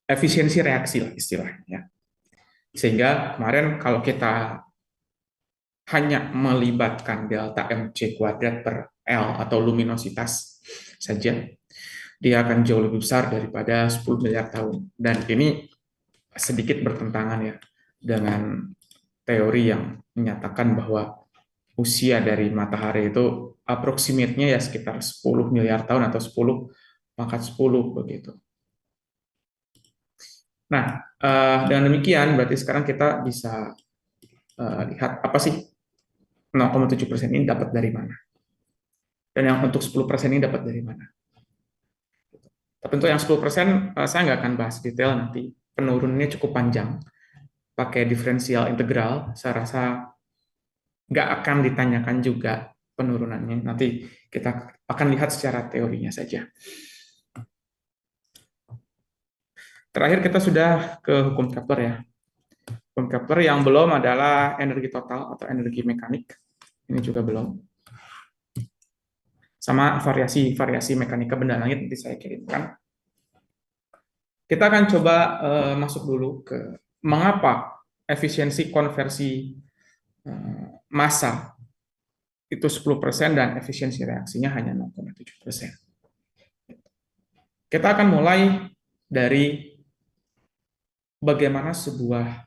efisiensi reaksi lah istilahnya, ya. Sehingga kemarin kalau kita hanya melibatkan delta mc kuadrat per L atau luminositas saja, dia akan jauh lebih besar daripada 10 miliar tahun. Dan ini sedikit bertentangan ya dengan teori yang menyatakan bahwa usia dari matahari itu approximate-nya ya sekitar 10 miliar tahun atau 10 pangkat 10 begitu. Nah, dengan demikian berarti sekarang kita bisa lihat apa sih 0,7% ini dapat dari mana. Dan yang untuk 10% ini dapat dari mana. Tapi untuk yang 10% saya nggak akan bahas detail nanti. Penurunannya cukup panjang. Pakai diferensial integral, saya rasa nggak akan ditanyakan juga penurunannya. Nanti kita akan lihat secara teorinya saja. Terakhir kita sudah ke hukum Kepler ya. Hukum Kepler yang belum adalah energi total atau energi mekanik. Ini juga belum. Sama variasi-variasi mekanika benda langit nanti saya kirimkan. Kita akan coba masuk dulu ke mengapa efisiensi konversi massa itu 10% dan efisiensi reaksinya hanya 0,7%. Kita akan mulai dari bagaimana sebuah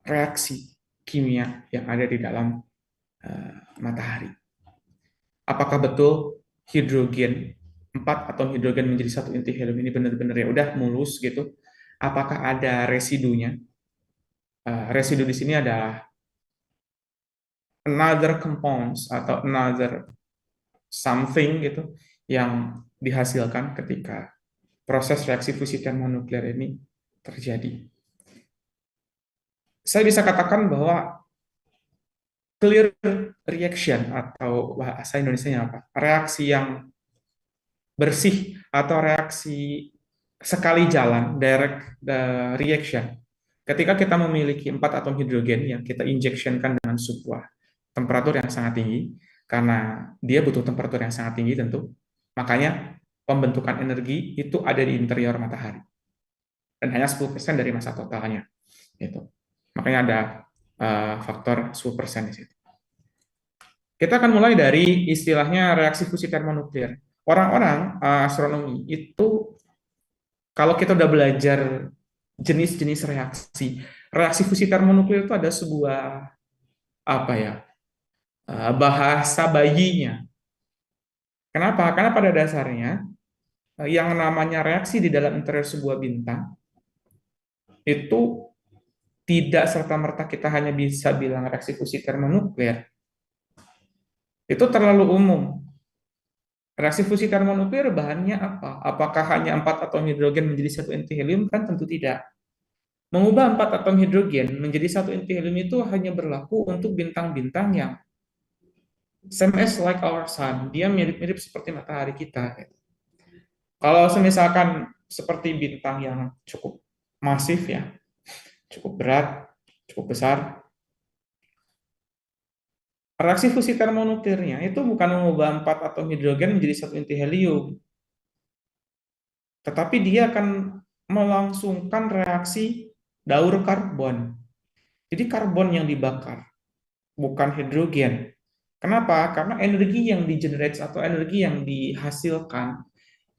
reaksi kimia yang ada di dalam matahari. Apakah betul hidrogen 4 atom hidrogen menjadi satu inti helium ini benar-benar ya udah mulus gitu? Apakah ada residunya? Residu di sini adalah another compounds atau another something gitu yang dihasilkan ketika proses reaksi fusi termonuklir ini terjadi. Saya bisa katakan bahwa clear reaction atau bahasa Indonesianya apa? Reaksi yang bersih atau reaksi sekali jalan, direct reaction. Ketika kita memiliki 4 atom hidrogen yang kita injectionkan dengan sebuah temperatur yang sangat tinggi, karena dia butuh temperatur yang sangat tinggi tentu, makanya pembentukan energi itu ada di interior matahari. Dan hanya 10% dari massa totalnya. Gitu. Makanya ada faktor 10% di situ. Kita akan mulai dari istilahnya reaksi fusi termonuklir. Orang-orang astronomi itu kalau kita udah belajar jenis-jenis reaksi, reaksi fusi termonuklir itu ada sebuah apa ya bahasa bayinya. Kenapa? Karena pada dasarnya yang namanya reaksi di dalam interior sebuah bintang itu tidak serta-merta kita hanya bisa bilang reaksi fusi termonuklir. Itu terlalu umum. Reaksi fusi termonuklir bahannya apa? Apakah hanya 4 atom hidrogen menjadi satu inti helium? Kan tentu tidak. Mengubah 4 atom hidrogen menjadi satu inti helium itu hanya berlaku untuk bintang-bintang yang same as like our sun. Dia mirip-mirip seperti matahari kita. Kalau misalkan seperti bintang yang cukup masif ya, cukup berat, cukup besar, reaksi fusi termonuklirnya itu bukan mengubah 4 atom hidrogen menjadi satu inti helium, tetapi dia akan melangsungkan reaksi daur karbon. Jadi karbon yang dibakar, bukan hidrogen. Kenapa? Karena energi yang digenerate atau energi yang dihasilkan,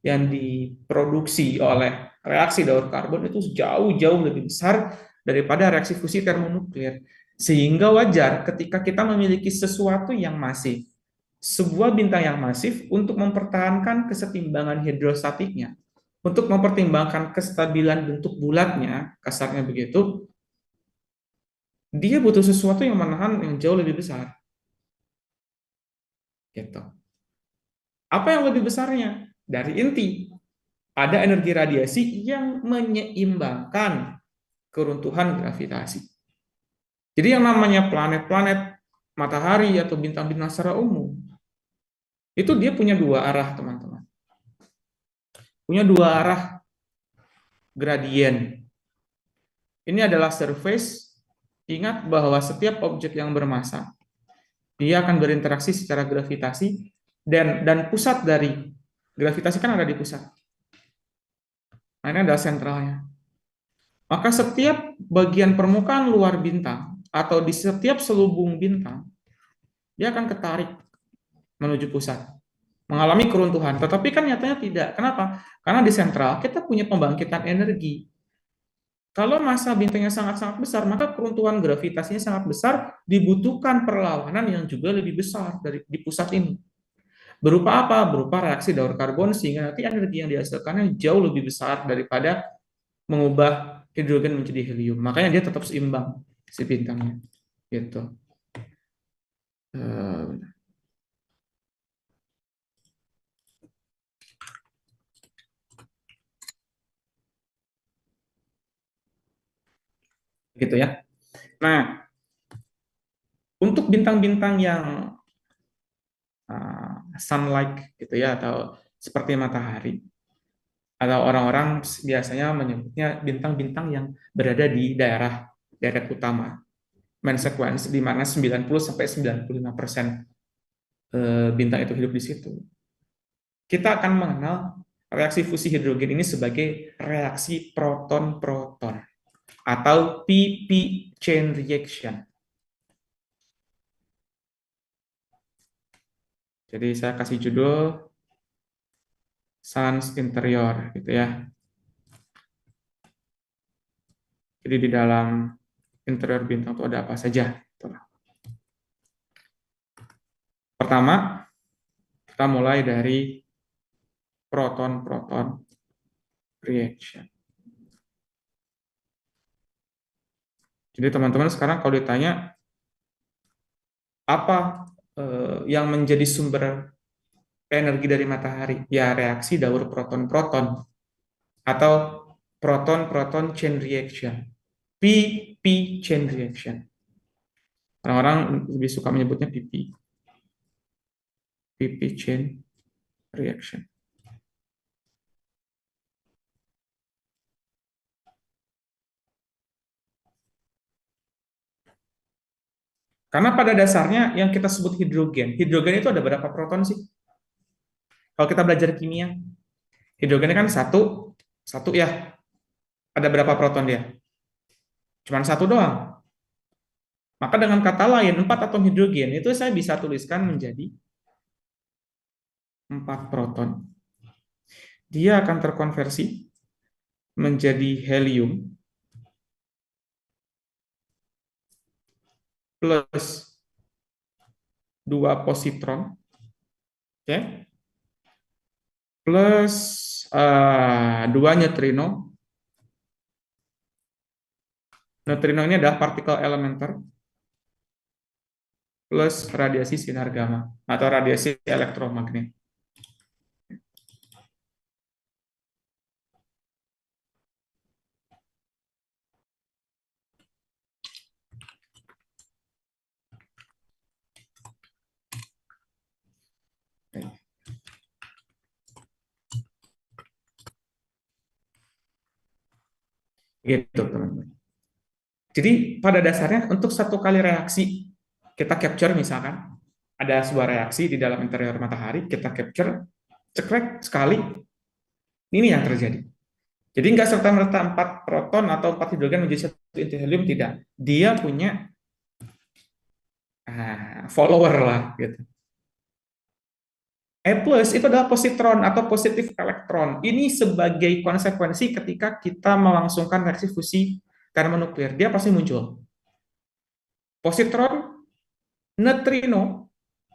yang diproduksi oleh reaksi daur karbon itu jauh-jauh lebih besar daripada reaksi fusi termonuklir. Sehingga wajar ketika kita memiliki sesuatu yang masif, sebuah bintang yang masif untuk mempertahankan kesetimbangan hidrostatiknya, untuk mempertimbangkan kestabilan bentuk bulatnya, kasarnya begitu, dia butuh sesuatu yang menahan yang jauh lebih besar. Gitu. Apa yang lebih besarnya? Dari inti. Ada energi radiasi yang menyeimbangkan keruntuhan gravitasi. Jadi yang namanya planet-planet, matahari atau bintang-bintang secara umum, itu dia punya dua arah, teman-teman. Punya dua arah gradien. Ini adalah surface. Ingat bahwa setiap objek yang bermassa, dia akan berinteraksi secara gravitasi dan pusat dari gravitasi kan ada di pusat. Nah, ini adalah sentralnya. Maka setiap bagian permukaan luar bintang atau di setiap selubung bintang, dia akan ketarik menuju pusat, mengalami keruntuhan. Tetapi kan nyatanya tidak. Kenapa? Karena di sentral kita punya pembangkitan energi. Kalau massa bintangnya sangat-sangat besar, maka keruntuhan gravitasinya sangat besar, dibutuhkan perlawanan yang juga lebih besar dari di pusat ini. Berupa apa? Berupa reaksi daur karbon, sehingga nanti energi yang dihasilkannya jauh lebih besar daripada mengubah hidrogen menjadi helium. Makanya dia tetap seimbang si bintangnya. Gitu. Eh, gitu ya. Nah, untuk bintang-bintang yang sunlight gitu ya, atau seperti matahari, atau orang-orang biasanya menyebutnya bintang-bintang yang berada di daerah deret utama, main sequence, di mana 90 sampai 95% bintang itu hidup di situ. Kita akan mengenal reaksi fusi hidrogen ini sebagai reaksi proton-proton atau PP chain reaction. Jadi saya kasih judul Sun's Interior gitu ya. Jadi di dalam interior bintang itu ada apa saja. Pertama, kita mulai dari proton-proton reaction. Jadi teman-teman sekarang kalau ditanya apa yang menjadi sumber energi dari matahari, ya reaksi daur proton-proton atau proton-proton chain reaction, PP chain reaction. Orang-orang lebih suka menyebutnya PP chain reaction. Karena pada dasarnya yang kita sebut hidrogen itu ada berapa proton sih? Kalau kita belajar kimia, hidrogen kan satu, satu ya. Ada berapa proton dia? Cuman satu doang. Maka dengan kata lain, 4 atom hidrogen itu saya bisa tuliskan menjadi 4 proton. Dia akan terkonversi menjadi helium plus 2 positron, oke, plus 2 neutrino. Neutrino ini adalah partikel elementer plus radiasi sinar gamma atau radiasi elektromagnet. Gitu, teman-teman. Jadi pada dasarnya untuk satu kali reaksi kita capture, misalkan ada sebuah reaksi di dalam interior matahari, kita capture, cekrek sekali, ini yang terjadi. Jadi nggak serta-merta 4 proton atau 4 hidrogen menjadi satu inti helium, tidak. Dia punya follower lah gitu. E plus itu adalah positron atau positif elektron. Ini sebagai konsekuensi ketika kita melangsungkan reaksi fusi termonuklir, dia pasti muncul. Positron, neutrino,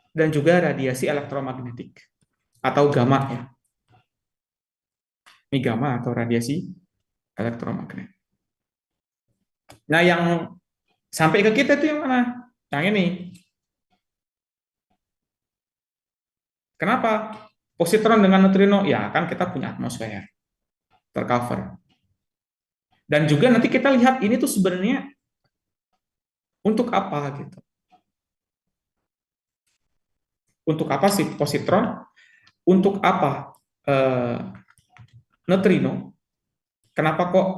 dan juga radiasi elektromagnetik atau gamma ya. Ini gamma atau radiasi elektromagnet. Nah, yang sampai ke kita itu yang mana? Yang ini. Kenapa? Positron dengan neutrino, ya kan kita punya atmosfer tercover. Dan juga nanti kita lihat ini tuh sebenarnya untuk apa gitu. Untuk apa sih positron? Untuk apa neutrino? Kenapa kok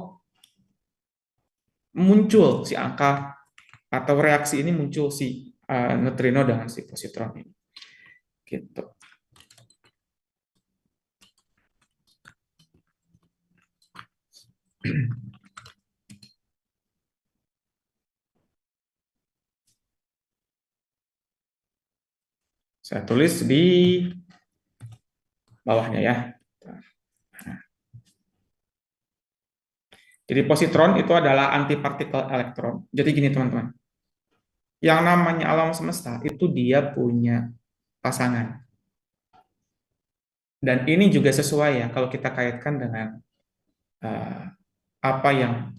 muncul si angka atau reaksi ini muncul si neutrino dengan si positron ini? Gitu. Saya tulis di bawahnya ya. Jadi positron itu adalah antipartikel elektron. Jadi gini teman-teman, yang namanya alam semesta itu dia punya pasangan. Dan ini juga sesuai ya kalau kita kaitkan dengan eh, apa yang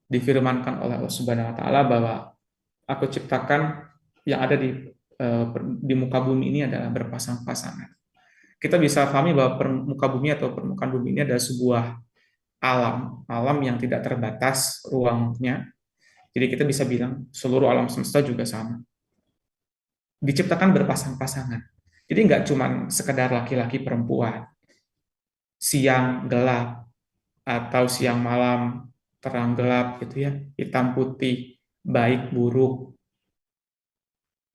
difirmankan oleh Allah Subhanahu wa taala bahwa aku ciptakan yang ada di muka bumi ini adalah berpasang-pasangan. Kita bisa pahami bahwa muka bumi atau permukaan bumi ini adalah sebuah alam yang tidak terbatas ruangnya. Jadi kita bisa bilang seluruh alam semesta juga sama. Diciptakan berpasang-pasangan. Jadi nggak cuma sekedar laki-laki perempuan, siang gelap atau siang malam terang gelap gitu ya, hitam putih, baik buruk,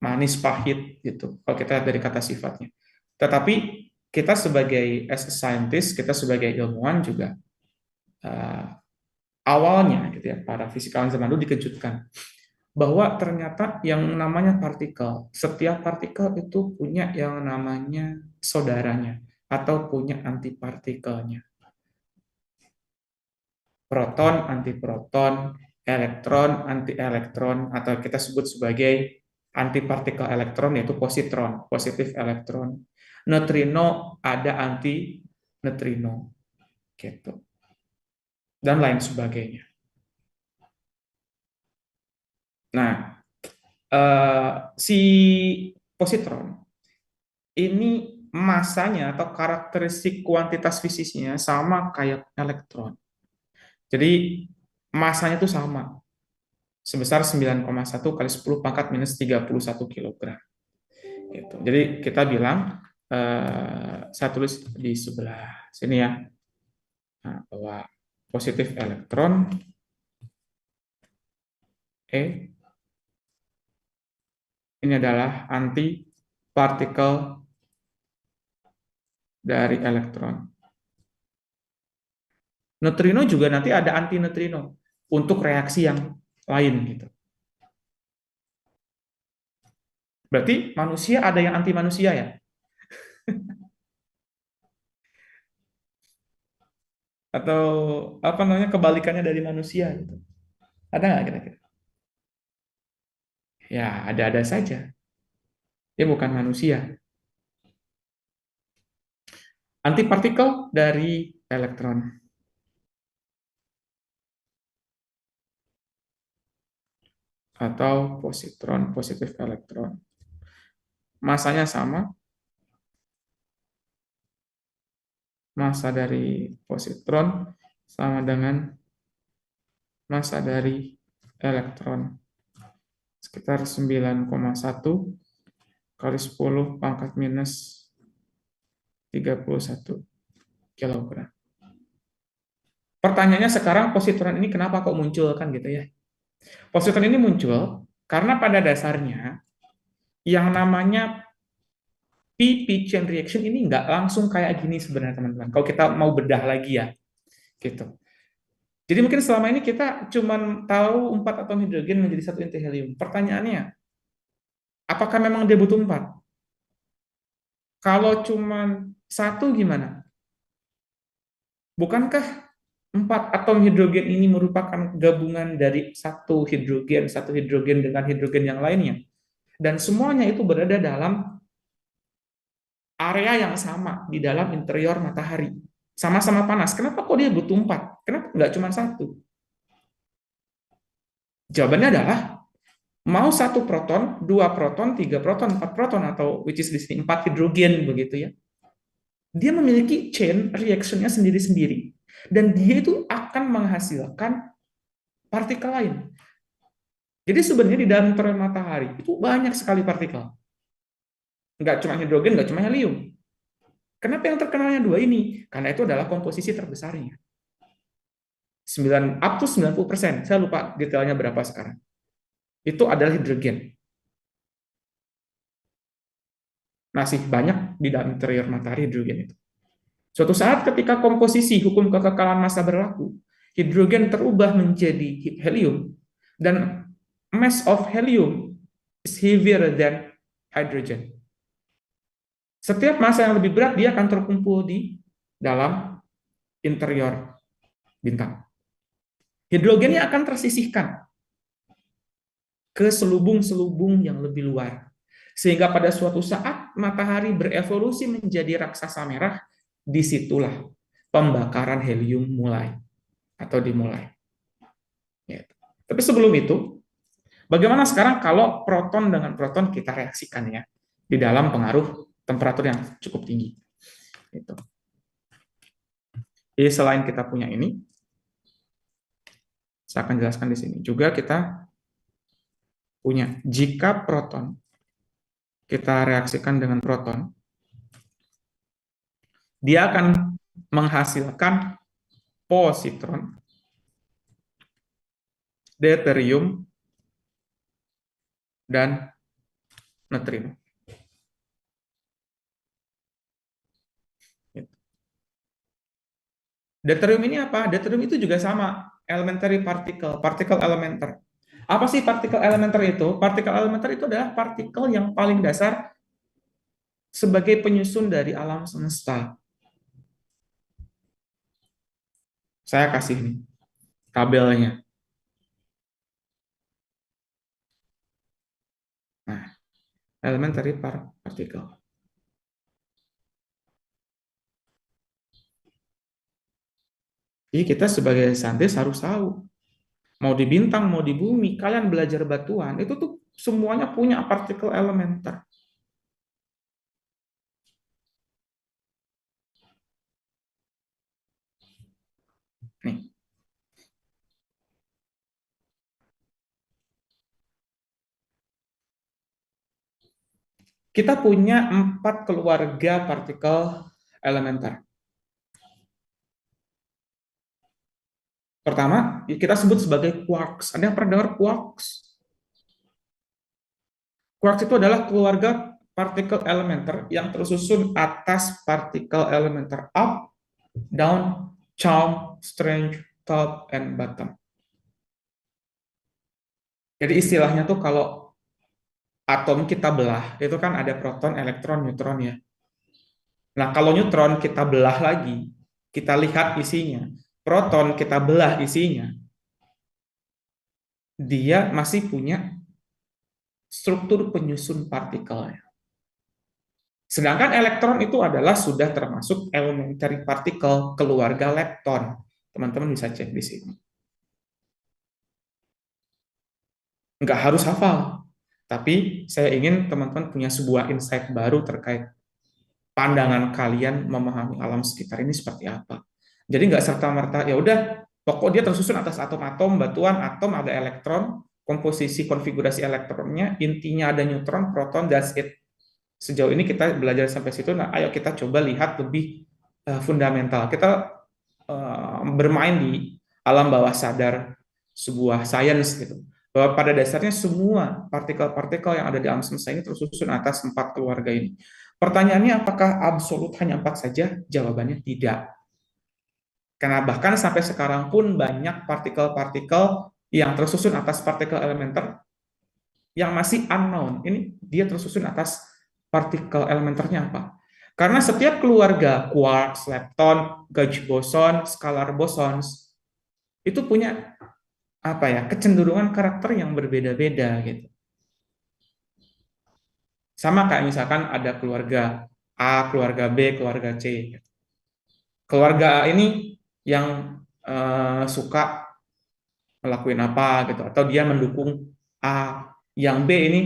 manis pahit gitu. Kalau kita lihat dari kata sifatnya. Tetapi kita sebagai as a scientist, kita sebagai ilmuwan juga uh, awalnya gitu ya, para fisikawan zaman dulu dikejutkan bahwa ternyata yang namanya partikel, setiap partikel itu punya yang namanya saudaranya atau punya antipartikelnya. Proton, antiproton, elektron, antielektron, atau kita sebut sebagai antipartikel elektron yaitu positron, positif elektron. Neutrino ada anti neutrino gitu. Dan lain sebagainya. Nah, si positron ini masanya atau karakteristik kuantitas fisiknya sama kayak elektron. Jadi masanya itu sama, sebesar 9,1 kali 10 pangkat minus 31 kilogram. Gitu. Jadi kita bilang, saya tulis di sebelah sini ya, nah, bahwa positif elektron E ini adalah anti partikel dari elektron. Neutrino juga nanti ada anti neutrino untuk reaksi yang lain gitu. Berarti manusia ada yang anti manusia ya? Atau apa namanya kebalikannya dari manusia gitu. Ada nggak kira-kira? Ya, ada-ada saja. Dia bukan manusia. Antipartikel dari elektron atau positron, positif elektron. Masanya sama, masa dari positron sama dengan masa dari elektron. Sekitar 9,1 kali 10 pangkat minus 31 kilogram. Pertanyaannya sekarang positron ini kenapa kok muncul kan gitu ya? Positron ini muncul karena pada dasarnya yang namanya PP chain reaction ini nggak langsung kayak gini sebenarnya teman-teman. Kalau kita mau bedah lagi ya, gitu. Jadi mungkin selama ini kita cuma tahu 4 atom hidrogen menjadi satu inti helium. Pertanyaannya, apakah memang dia butuh 4? Kalau cuma satu gimana? Bukankah 4 atom hidrogen ini merupakan gabungan dari satu hidrogen dengan hidrogen yang lainnya? Dan semuanya itu berada dalam area yang sama di dalam interior matahari. Sama-sama panas. Kenapa kok dia butuh 4? Kenapa nggak cuma satu? Jawabannya adalah mau satu proton, dua proton, tiga proton, empat proton, atau which is di sini 4 hidrogen begitu ya. Dia memiliki chain reaction-nya sendiri-sendiri. Dan dia itu akan menghasilkan partikel lain. Jadi sebenarnya di dalam interior matahari itu banyak sekali partikel. Nggak cuma hidrogen, nggak cuma helium. Kenapa yang terkenalnya dua ini? Karena itu adalah komposisi terbesarnya. 9 up to 90%. Saya lupa detailnya berapa sekarang. Itu adalah hidrogen. Masih banyak di dalam interior matahari hidrogen itu. Suatu saat ketika komposisi hukum kekekalan massa berlaku, hidrogen terubah menjadi helium, dan mass of helium is heavier than hydrogen. Setiap massa yang lebih berat dia akan terkumpul di dalam interior bintang. Hidrogennya akan tersisihkan ke selubung-selubung yang lebih luar. Sehingga pada suatu saat matahari berevolusi menjadi raksasa merah, disitulah pembakaran helium mulai atau dimulai. Ya. Tapi sebelum itu, bagaimana sekarang kalau proton dengan proton kita reaksikan ya di dalam pengaruh temperatur yang cukup tinggi. Itu. Jadi selain kita punya ini, saya akan jelaskan di sini. Juga kita punya jika proton kita reaksikan dengan proton, dia akan menghasilkan positron, deuterium, dan neutrino. Deuterium ini apa? Deuterium itu juga sama, elementary particle, particle elementer. Apa sih partikel elementer itu? Partikel elementer itu adalah partikel yang paling dasar sebagai penyusun dari alam semesta. Saya kasih nih tabelnya. Nah, elementary particle. Jadi kita sebagai saintis harus tahu. Mau di bintang, mau di bumi, kalian belajar batuan, itu tuh semuanya punya partikel elementer. Nih, kita punya 4 keluarga partikel elementer. Pertama, kita sebut sebagai quarks. Ada yang pernah dengar quarks? Quarks itu adalah keluarga partikel elementer yang tersusun atas partikel elementer up, down, charm, strange, top, and bottom. Jadi istilahnya tuh kalau atom kita belah, itu kan ada proton, elektron, neutron ya. Nah, kalau neutron kita belah lagi, kita lihat isinya. Proton kita belah isinya, dia masih punya struktur penyusun partikelnya. Sedangkan elektron itu adalah sudah termasuk elementary particle keluarga lepton. Teman-teman bisa cek di sini. Nggak harus hafal, tapi saya ingin teman-teman punya sebuah insight baru terkait pandangan kalian memahami alam sekitar ini seperti apa. Jadi nggak serta-merta, ya udah, pokok dia tersusun atas atom-atom, batuan, atom, ada elektron, komposisi konfigurasi elektronnya, intinya ada neutron, proton, that's it. Sejauh ini kita belajar sampai situ, nah ayo kita coba lihat lebih fundamental. Kita bermain di alam bawah sadar sebuah sains gitu. Bahwa pada dasarnya semua partikel-partikel yang ada di alam semesta ini tersusun atas 4 keluarga ini. Pertanyaannya apakah absolut hanya 4 saja? Jawabannya tidak. Karena bahkan sampai sekarang pun banyak partikel-partikel yang tersusun atas partikel elementer yang masih unknown. Ini dia tersusun atas partikel elementernya apa? Karena setiap keluarga quarks, lepton, gauge boson, scalar bosons itu punya apa ya kecenderungan karakter yang berbeda-beda gitu. Sama kayak misalkan ada keluarga A, keluarga B, keluarga C. Keluarga A ini yang suka ngelakuin apa gitu atau dia mendukung A, yang B ini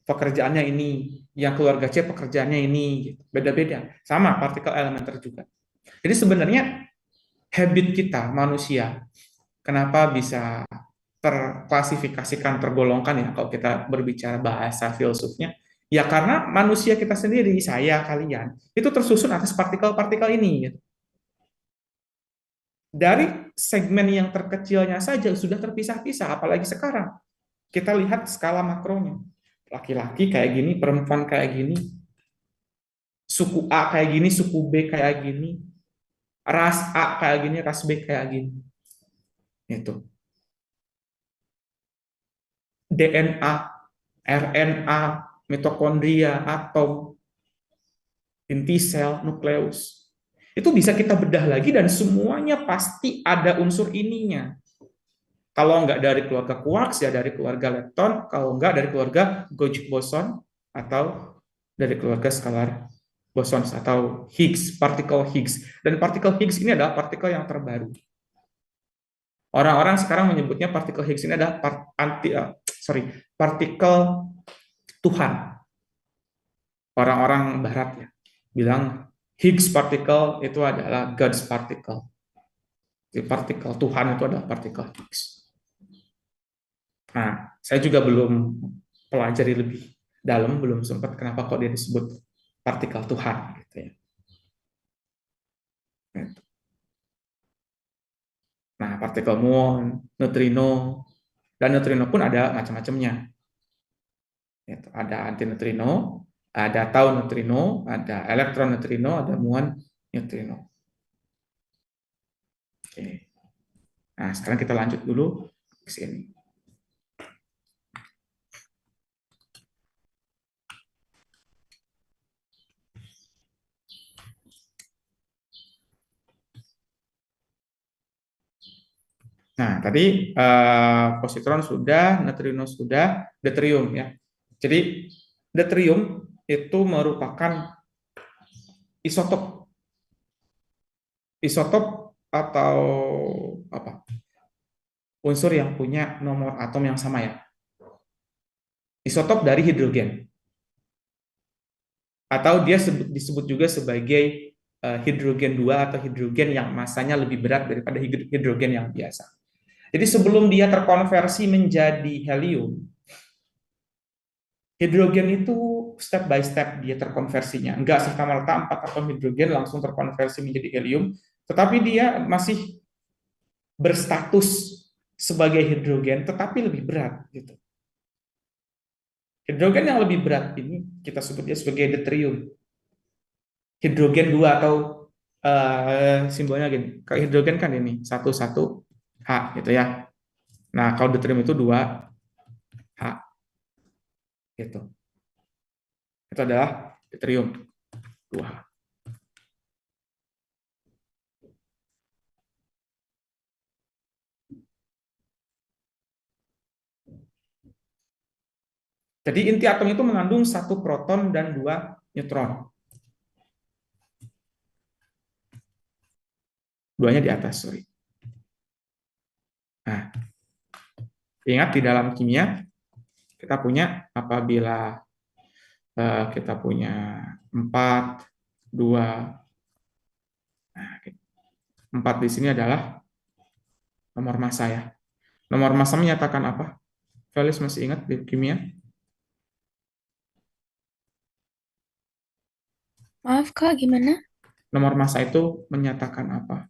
pekerjaannya ini, yang keluarga C pekerjaannya ini gitu. Beda-beda. Sama partikel elementer juga. Jadi sebenarnya habit kita manusia kenapa bisa terklasifikasikan tergolongkan ya kalau kita berbicara bahasa filsufnya ya karena manusia kita sendiri saya kalian itu tersusun atas partikel-partikel ini gitu. Dari segmen yang terkecilnya saja sudah terpisah-pisah apalagi sekarang kita lihat skala makronya laki-laki kayak gini perempuan kayak gini suku A kayak gini suku B kayak gini ras A kayak gini ras B kayak gini itu DNA, RNA, mitokondria, atom. inti sel, nukleus. Itu bisa kita bedah lagi dan semuanya pasti ada unsur ininya. Kalau nggak dari keluarga quarks, ya dari keluarga lepton. Kalau nggak dari keluarga Gauge boson, atau dari keluarga scalar boson atau Higgs, partikel Higgs. Dan partikel Higgs ini adalah partikel yang terbaru. Orang-orang sekarang menyebutnya partikel Higgs ini adalah partikel Tuhan. Orang-orang Barat ya bilang Higgs particle itu adalah God's particle. Jadi partikel Tuhan itu adalah partikel Higgs. Nah, saya juga belum pelajari lebih dalam, belum sempat kenapa kok dia disebut partikel Tuhan gitu ya. Nah, partikel muon, neutrino, dan neutrino pun ada macam-macamnya. Ada antineutrino, ada tau neutrino, ada elektron neutrino, ada muon neutrino. Oke. Nah, sekarang kita lanjut dulu ke sini. Nah, tadi positron sudah, neutrino sudah, deuterium ya. Jadi deuterium itu merupakan isotop isotop atau apa? Unsur yang punya nomor atom yang sama ya. Isotop dari hidrogen. Atau dia disebut juga sebagai hidrogen 2 atau hidrogen yang masanya lebih berat daripada hidrogen yang biasa. Jadi sebelum dia terkonversi menjadi helium, hidrogen itu step by step dia terkonversinya. Enggak serta-merta 4 atom hidrogen langsung terkonversi menjadi helium, tetapi dia masih berstatus sebagai hidrogen, tetapi lebih berat. Gitu. Hidrogen yang lebih berat ini kita sebut dia sebagai deuterium. Hidrogen 2 atau simbolnya gini. Kalau hidrogen kan ini 11H gitu ya. Nah, kalau deuterium itu 2H gitu. Itu adalah deuterium 2H. Jadi inti atom itu mengandung 1 proton dan 2 neutron. Duanya di atas, sorry. Nah, ingat di dalam kimia kita punya apabila kita punya 4, 2, 4 di sini adalah nomor massa ya. Nomor massa menyatakan apa? Felis masih ingat di kimia? Maaf Kak, gimana? Nomor massa itu menyatakan apa?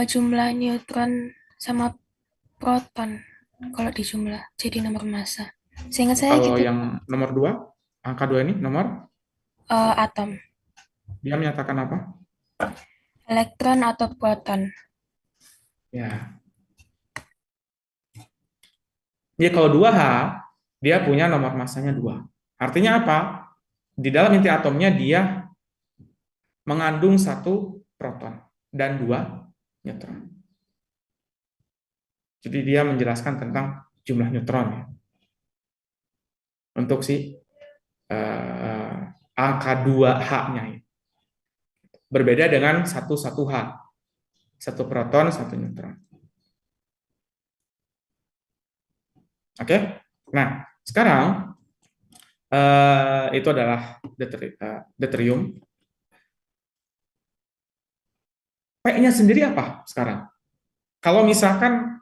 Jumlah neutron sama proton kalau dijumlah jadi nomor massa. Seingat saya Kalau gitu. yang nomor 2, angka 2 ini nomor, Atom, dia menyatakan apa? elektron atau proton. Ya. Jadi kalau 2H, dia punya nomor massanya 2. Artinya apa? Di dalam inti atomnya dia mengandung 1 proton dan 2 neutron. Jadi dia menjelaskan tentang jumlah neutron ya. Untuk si angka 2H-nya ya. Berbeda dengan 1 H. 1 proton, 1 neutron. Oke? Nah, sekarang itu adalah deuterium. P-nya sendiri apa sekarang? Kalau misalkan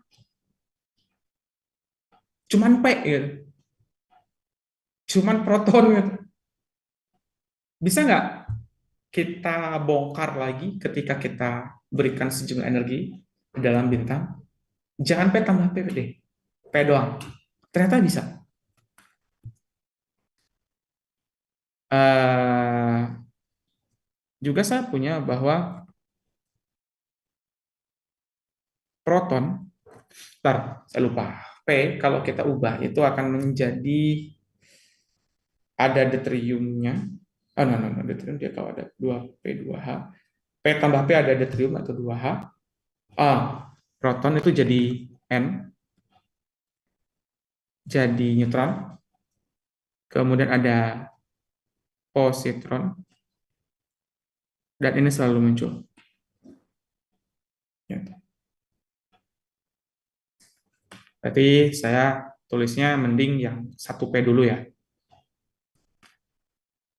cuman P gitu, cuman proton gitu, bisa nggak kita bongkar lagi ketika kita berikan sejumlah energi di dalam bintang? Jangan P tambah P deh, P doang. Ternyata bisa. Eh, juga saya punya bahwa proton, ntar saya lupa, P kalau kita ubah itu akan menjadi ada deuteriumnya. Oh, no, deuterium dia kalau ada 2p2h. P tambah P ada deuterium atau 2h. Ah, proton itu jadi N, jadi neutron. Kemudian ada positron, dan ini selalu muncul. Ya. Berarti saya tulisnya mending yang 1P dulu ya.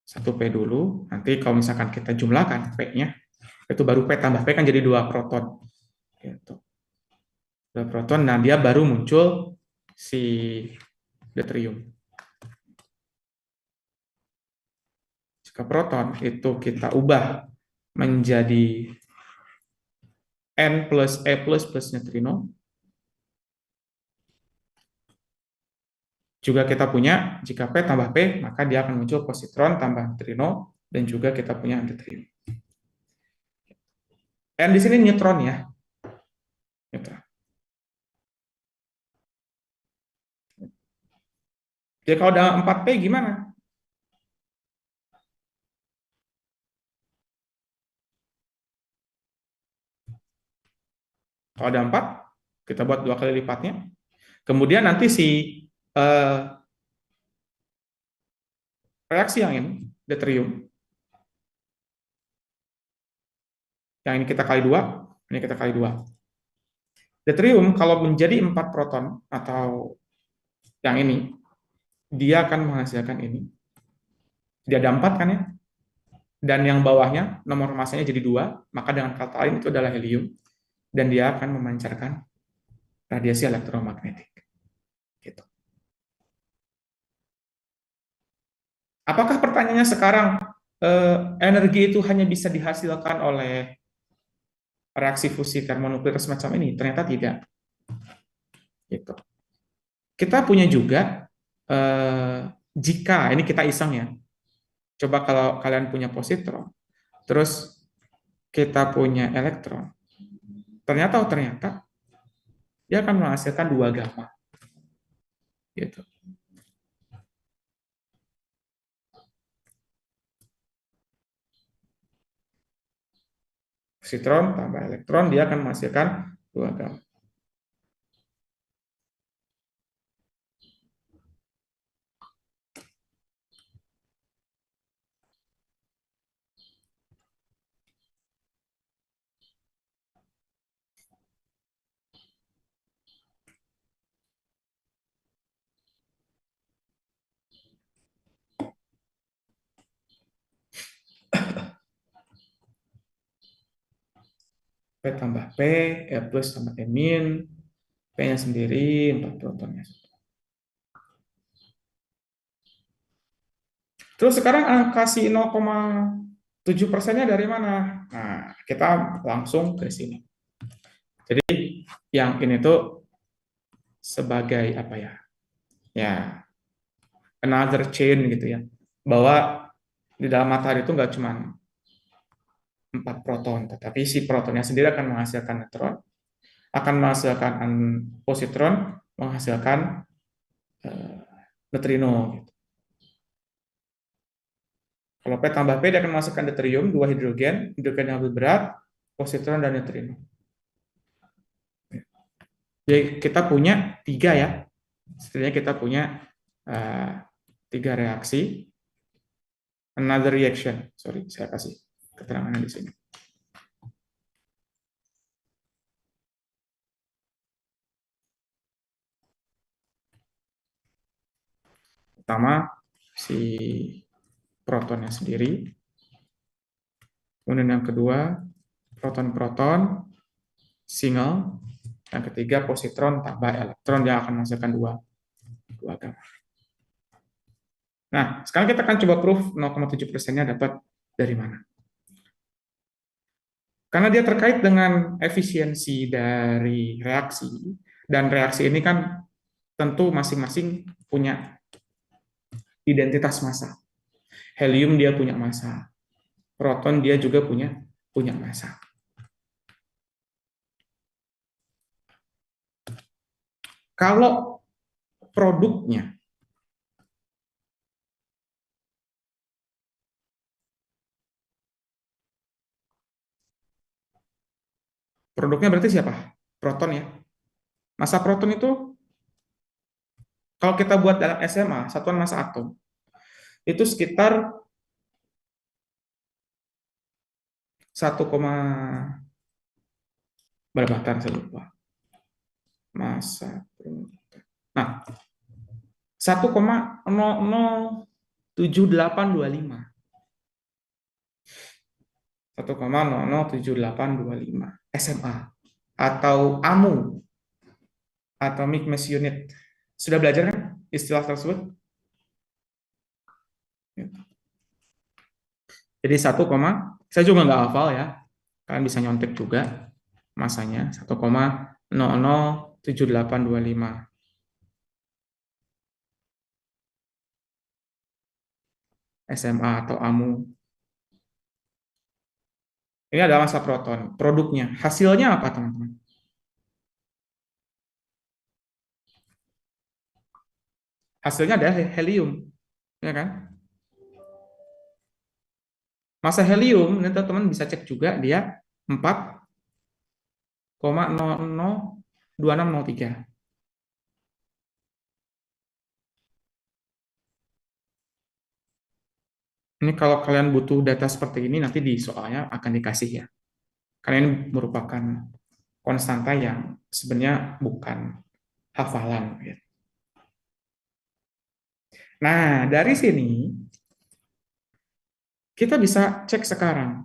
1P dulu, nanti kalau misalkan kita jumlahkan P-nya, itu baru P tambah P kan jadi 2 proton. Gitu. 2 proton, nah dia baru muncul si deuterium. Jika proton itu kita ubah menjadi N plus E plus neutrino, juga kita punya, jika P tambah P, maka dia akan muncul positron tambah neutrino, dan juga kita punya deuterium. N di sini neutron ya. Neutron. Jadi kalau ada 4P gimana? Kalau ada 4, kita buat 2 kali lipatnya. Kemudian nanti si eh, reaksi yang ini, deuterium, yang ini kita kali 2, ini kita kali 2. Deuterium kalau menjadi 4 proton atau yang ini, dia akan menghasilkan ini. Dia ada 4 kan ya? Dan yang bawahnya nomor masanya jadi 2, maka dengan kata lain itu adalah helium, dan dia akan memancarkan radiasi elektromagnetik. Gitu. Apakah pertanyaannya sekarang energi itu hanya bisa dihasilkan oleh reaksi fusi termonuklir semacam ini? Ternyata tidak. Gitu. Kita punya juga jika ini kita iseng ya. Coba kalau kalian punya positron, terus kita punya elektron, ternyata dia akan menghasilkan 2 gamma. Gitu. Positron tambah elektron, dia akan menghasilkan 2 gamma. P tambah P, E plus tambah E min, P-nya sendiri, 4 protonnya. Terus sekarang angka si 0,7%-nya dari mana? Nah, kita langsung ke sini. Jadi yang ini tuh sebagai apa ya? Ya, another chain gitu ya. Bahwa di dalam matahari itu nggak cuma 4 proton, tetapi si protonnya sendiri akan menghasilkan neutron, akan menghasilkan positron, menghasilkan eh, neutrino. Gitu. Kalau P tambah P, dia akan menghasilkan deuterium, 2 hidrogen yang lebih berat, positron, dan neutrino. Jadi kita punya 3 ya. Setidaknya kita punya uh, 3 reaksi. Another reaction. Sorry, saya kasih keterangannya di sini. Pertama, si protonnya sendiri. Kemudian yang kedua, proton-proton, single. Yang ketiga, positron tambah elektron yang akan menghasilkan 2 gamma. Nah, sekarang kita akan coba proof 0,7%-nya dapat dari mana. Karena dia terkait dengan efisiensi dari reaksi, dan reaksi ini kan tentu masing-masing punya identitas massa. Helium dia punya massa, proton dia juga punya massa. Kalau produknya Produknya berarti siapa? Proton ya. Massa proton itu kalau kita buat dalam SMA, satuan massa atom, itu sekitar 1, berapa? Bentar, saya lupa. Massa proton. Nah, 1,007825. 1,007825 SMA atau AMU, Atomic Mass Unit. Sudah belajar kan istilah tersebut? Jadi saya juga nggak hafal ya. Kalian bisa nyontek juga masanya 1,007825 SMA atau AMU. Ini adalah massa proton. Produknya, hasilnya apa teman-teman? Hasilnya adalah helium, ya kan? Massa helium, ini teman-teman bisa cek juga dia 4,002603. Ini kalau kalian butuh data seperti ini nanti di soalnya akan dikasih ya. Karena ini merupakan konstanta yang sebenarnya bukan hafalan. Ya. Nah, dari sini kita bisa cek sekarang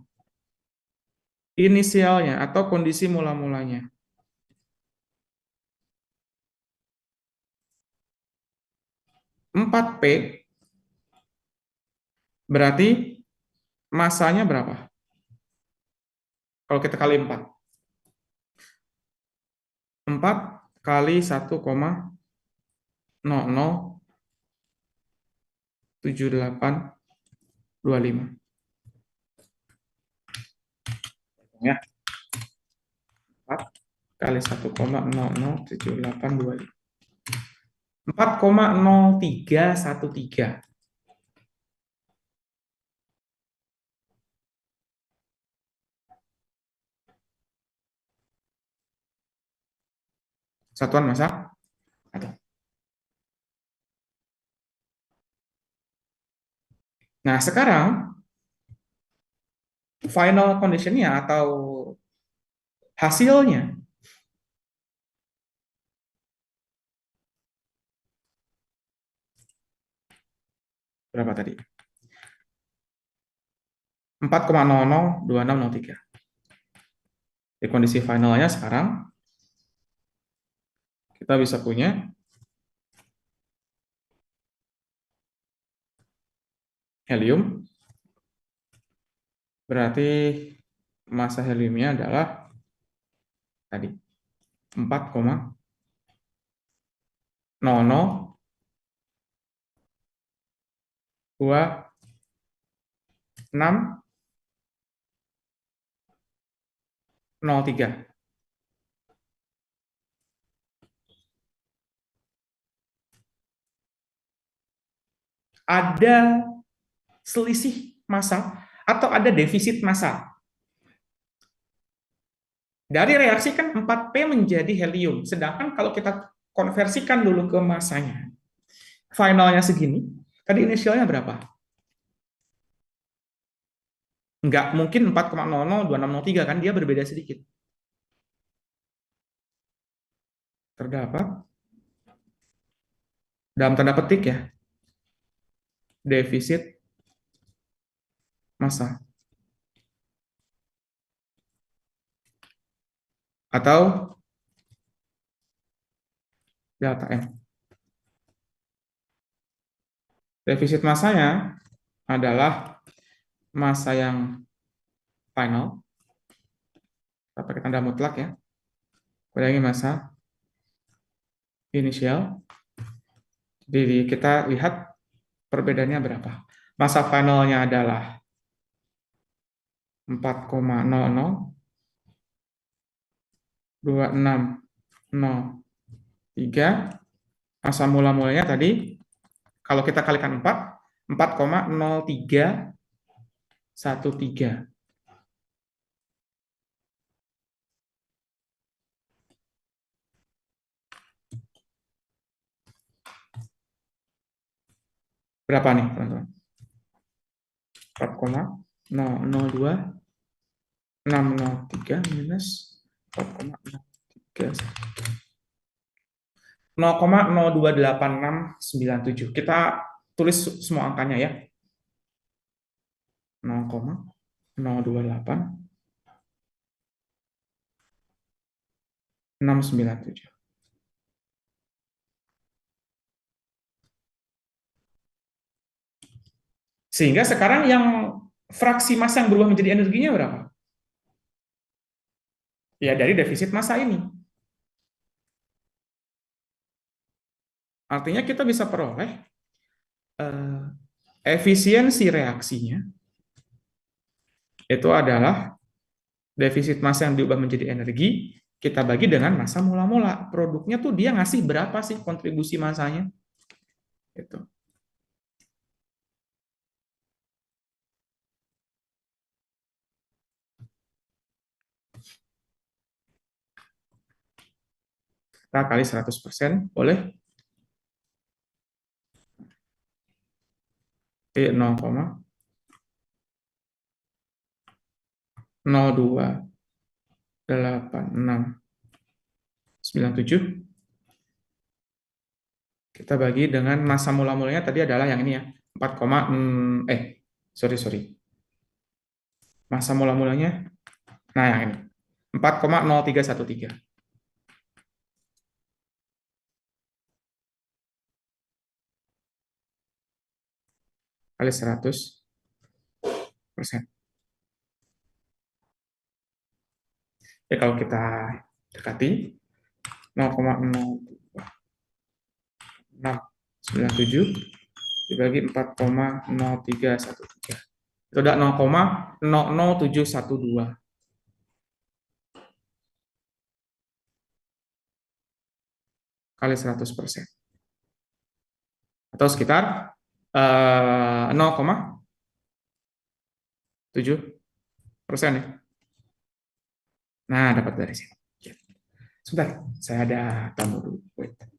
inisialnya atau kondisi mula-mulanya. 4P berarti masanya berapa? Kalau kita kali 4. 4 kali 1,007825. Ya, 4 kali 1,007825. 4,0313. Satuan massa atom. Nah, sekarang final condition-nya atau hasilnya berapa tadi? 4,002603. Di kondisi finalnya sekarang kita bisa punya helium, berarti massa heliumnya adalah tadi 4,002603. Ada selisih massa atau ada defisit massa. Dari reaksi kan 4P menjadi helium, sedangkan kalau kita konversikan dulu ke massanya, finalnya segini, tadi inisialnya berapa? Nggak mungkin 4,002603 kan, dia berbeda sedikit. Terdapat, dalam tanda petik ya, defisit massa. Atau delta M. Defisit massanya adalah massa yang final, kita pakai tanda mutlak ya, kurangi massa inisial. Jadi kita lihat perbedaannya berapa. Massa finalnya adalah 4,002603. Massa mula-mulanya tadi, kalau kita kalikan 4,0313. Berapa nih, teman-teman? 4,002603 minus 4,03 0,028697. Kita tulis semua angkanya ya. 0,028697. Sehingga sekarang yang fraksi massa yang berubah menjadi energinya berapa? Ya dari defisit massa ini. Artinya kita bisa peroleh eh, efisiensi reaksinya itu adalah defisit massa yang diubah menjadi energi, kita bagi dengan massa mula-mula. Produknya tuh dia ngasih berapa sih kontribusi massanya? Gitu. Kita kali 100%, boleh? Oke, 0,028697. Kita bagi dengan massa mula-mulanya tadi adalah yang ini ya. 4, sorry, sorry. Massa mula-mulanya, nah yang ini. 4,0313 kali 100%. Ya kalau kita dekati 0,0697 dibagi 4,0313. Itu udah 0,00712 kali 100%. Atau sekitar 0,7% ya. Nah, dapat dari sini. Sebentar, saya ada tamu dulu. Wait.